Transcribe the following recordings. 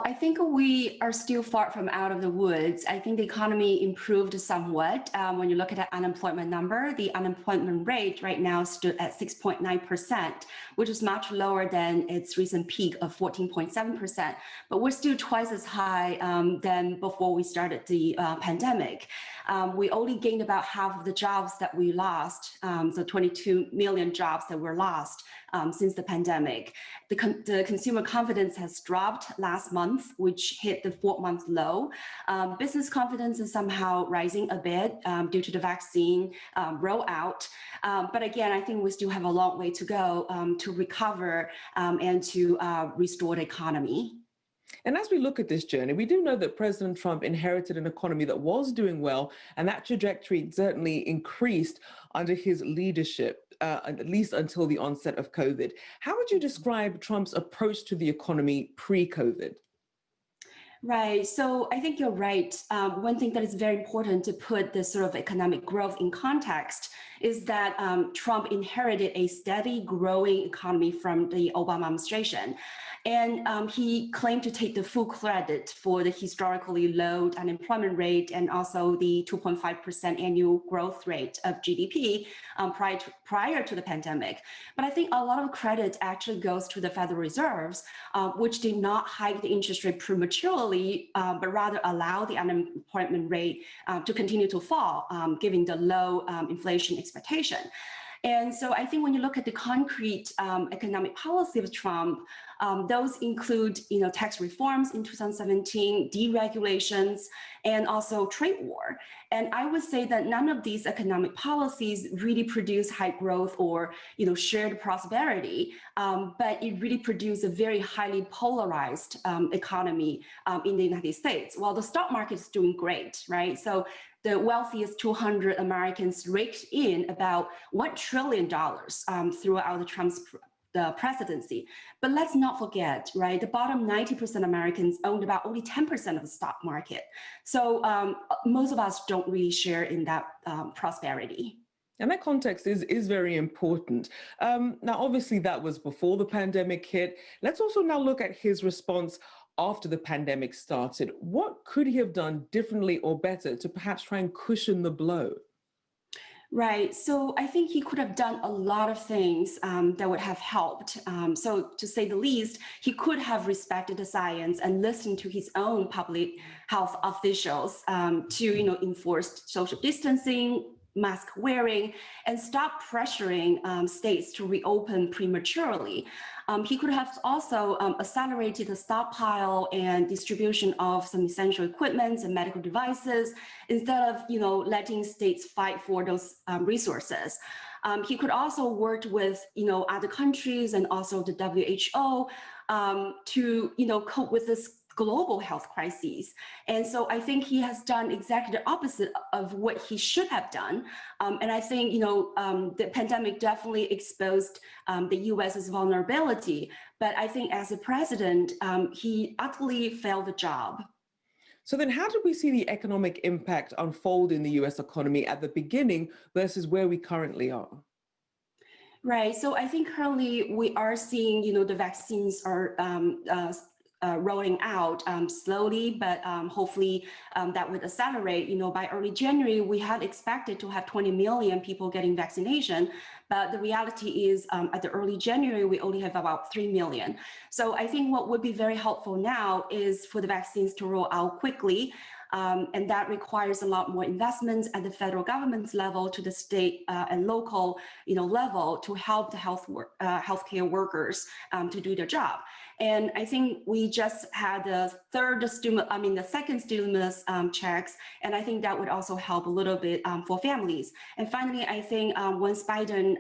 I think we are still far from out of the woods. I think the economy improved somewhat. When you look at the unemployment number, the unemployment rate right now stood at 6.9%, which is much lower than its recent peak of 14.7%. But we're still twice as high than before we started the pandemic. We only gained about half of the jobs that we lost, so 22 million jobs that were lost since the pandemic. The consumer confidence has dropped last month, which hit the 4-month low. Business confidence is somehow rising a bit due to the vaccine rollout. But again, I think we still have a long way to go to recover and to restore the economy. And as we look at this journey, we do know that President Trump inherited an economy that was doing well, and that trajectory certainly increased under his leadership, at least until the onset of COVID. How would you describe Trump's approach to the economy pre-COVID? Right. So I think you're right. One thing that is very important to put this sort of economic growth in context is that Trump inherited a steady growing economy from the Obama administration. And he claimed to take the full credit for the historically low unemployment rate and also the 2.5% annual growth rate of GDP prior to the pandemic. But I think a lot of credit actually goes to the Federal Reserves, which did not hike the interest rate prematurely, but rather allow the unemployment rate to continue to fall, given the low inflation expectation. And so I think when you look at the concrete economic policy of Trump, those include, tax reforms in 2017, deregulations, and also trade war. And I would say that none of these economic policies really produce high growth or, shared prosperity, but it really produced a very highly polarized economy in the United States. While the stock market is doing great, right? So the wealthiest 200 Americans raked in about $1 trillion throughout the presidency. But let's not forget, right, the bottom 90% Americans owned about only 10% of the stock market. So most of us don't really share in that prosperity. And that context is very important. Now, obviously, that was before the pandemic hit. Let's also now look at his response after the pandemic started. What could he have done differently or better to perhaps try and cushion the blow? Right. So I think he could have done a lot of things that would have helped. So to say the least, he could have respected the science and listened to his own public health officials to, enforce social distancing, mask wearing, and stop pressuring states to reopen prematurely. He could have also accelerated the stockpile and distribution of some essential equipment and medical devices instead of, letting states fight for those resources. He could also work with, other countries and also the WHO to, cope with this global health crises. And so I think he has done exactly the opposite of what he should have done. And I think, the pandemic definitely exposed the US's vulnerability. But I think as a president, he utterly failed the job. So then how did we see the economic impact unfold in the US economy at the beginning versus where we currently are? Right. So I think currently we are seeing, the vaccines are rolling out slowly, but hopefully that would accelerate. By early January, we had expected to have 20 million people getting vaccination, but the reality is at the early January, we only have about 3 million. So I think what would be very helpful now is for the vaccines to roll out quickly. And that requires a lot more investments at the federal government's level to the state and local, level to help the healthcare workers to do their job. And I think we just had the second stimulus checks, and I think that would also help a little bit for families. And finally, I think once Biden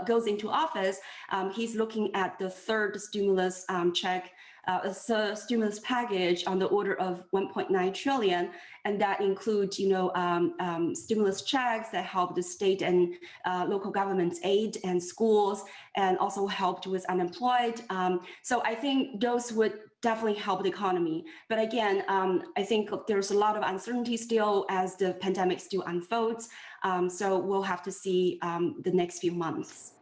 goes into office, he's looking at the third stimulus check. Stimulus package on the order of 1.9 trillion, and that includes, stimulus checks that help the state and local governments aid and schools, and also helped with unemployed. So I think those would definitely help the economy. But again, I think there's a lot of uncertainty still as the pandemic still unfolds. So we'll have to see the next few months.